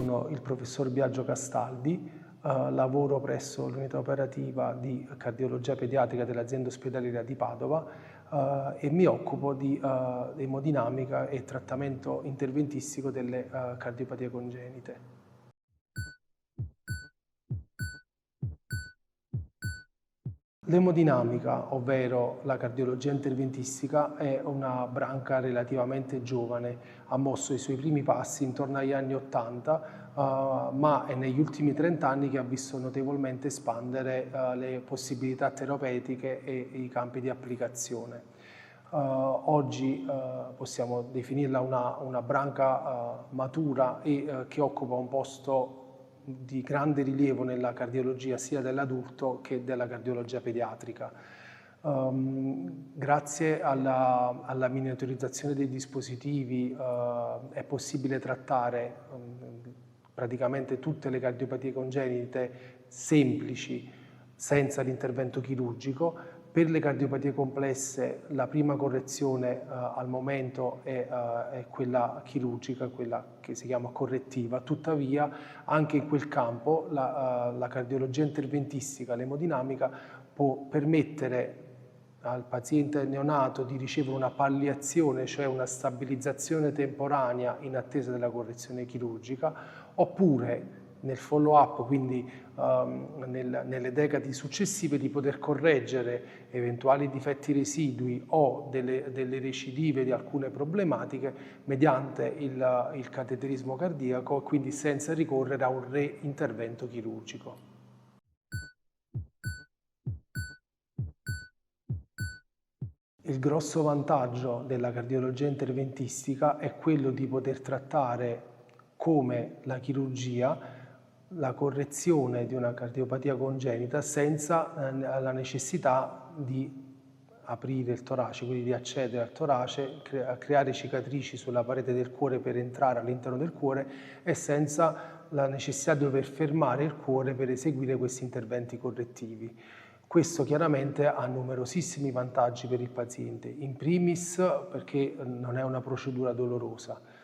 sono il professor Biagio Castaldi, lavoro presso l'unità operativa di cardiologia pediatrica dell'azienda ospedaliera di Padova e mi occupo di emodinamica e trattamento interventistico delle cardiopatie congenite. L'emodinamica, ovvero la cardiologia interventistica, è una branca relativamente giovane, ha mosso i suoi primi passi intorno agli anni 80, ma è negli ultimi 30 anni che ha visto notevolmente espandere le possibilità terapeutiche e i campi di applicazione. Oggi possiamo definirla una branca matura e che occupa un posto di grande rilievo nella cardiologia sia dell'adulto che della cardiologia pediatrica. Grazie alla miniaturizzazione dei dispositivi è possibile trattare praticamente tutte le cardiopatie congenite semplici senza l'intervento chirurgico. Per le cardiopatie complesse la prima correzione al momento è quella chirurgica, quella che si chiama correttiva, tuttavia anche in quel campo la cardiologia interventistica, l'emodinamica può permettere al paziente neonato di ricevere una palliazione, cioè una stabilizzazione temporanea in attesa della correzione chirurgica, oppure nel follow-up, quindi nelle decadi successive, di poter correggere eventuali difetti residui o delle recidive di alcune problematiche mediante il cateterismo cardiaco, quindi senza ricorrere a un reintervento chirurgico. Il grosso vantaggio della cardiologia interventistica è quello di poter trattare come la chirurgia la correzione di una cardiopatia congenita senza la necessità di aprire il torace, quindi di accedere al torace, creare cicatrici sulla parete del cuore per entrare all'interno del cuore e senza la necessità di dover fermare il cuore per eseguire questi interventi correttivi. Questo chiaramente ha numerosissimi vantaggi per il paziente, in primis perché non è una procedura dolorosa,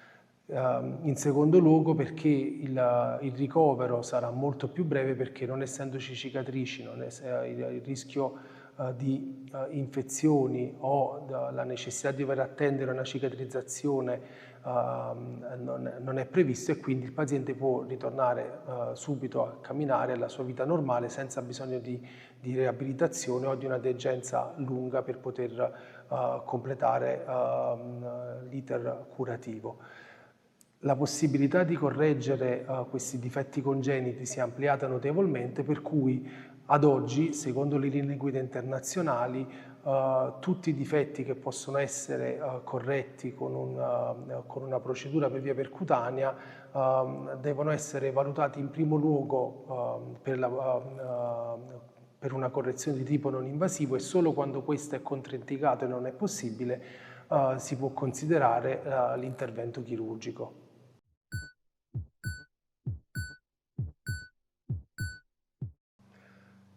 in secondo luogo perché il ricovero sarà molto più breve perché non essendoci cicatrici, il rischio di infezioni o la necessità di dover attendere una cicatrizzazione non è previsto e quindi il paziente può ritornare subito a camminare alla sua vita normale senza bisogno di riabilitazione o di una degenza lunga per poter completare l'iter curativo. La possibilità di correggere questi difetti congeniti si è ampliata notevolmente, per cui ad oggi, secondo le linee guida internazionali, tutti i difetti che possono essere corretti con una procedura per via percutanea devono essere valutati in primo luogo per una correzione di tipo non invasivo e solo quando questo è controindicato e non è possibile si può considerare l'intervento chirurgico.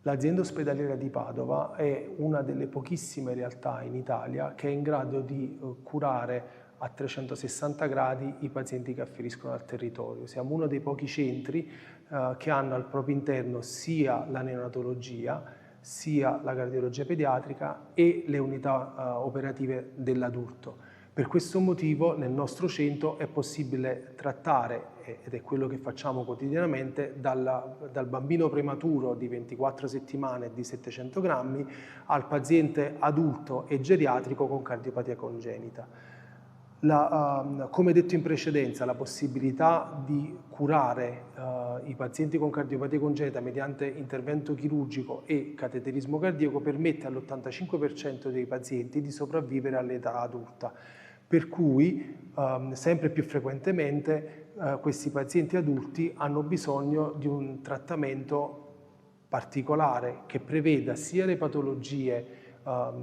L'azienda ospedaliera di Padova è una delle pochissime realtà in Italia che è in grado di curare a 360 gradi i pazienti che afferiscono al territorio. Siamo uno dei pochi centri che hanno al proprio interno sia la neonatologia, sia la cardiologia pediatrica e le unità operative dell'adulto. Per questo motivo nel nostro centro è possibile trattare, ed è quello che facciamo quotidianamente, dal bambino prematuro di 24 settimane e di 700 grammi al paziente adulto e geriatrico con cardiopatia congenita. Come detto in precedenza, la possibilità di curare i pazienti con cardiopatia congenita mediante intervento chirurgico e cateterismo cardiaco permette all'85% dei pazienti di sopravvivere all'età adulta. Per cui sempre più frequentemente questi pazienti adulti hanno bisogno di un trattamento particolare che preveda sia le patologie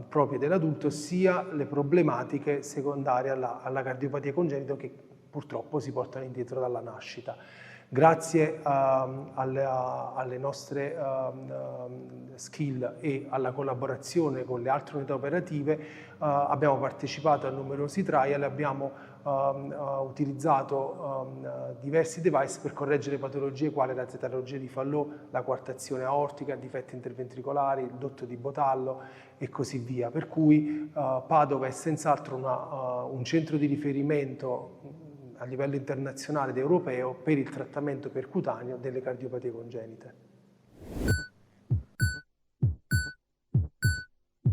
proprie dell'adulto sia le problematiche secondarie alla cardiopatia congenita che purtroppo si portano indietro dalla nascita. Grazie alle nostre skill e alla collaborazione con le altre unità operative abbiamo partecipato a numerosi trial e abbiamo utilizzato diversi device per correggere patologie quali la tetralogia di Fallot, la quartazione aortica, difetti interventricolari, il dotto di Botallo e così via. Per cui Padova è senz'altro un centro di riferimento a livello internazionale ed europeo per il trattamento percutaneo delle cardiopatie congenite.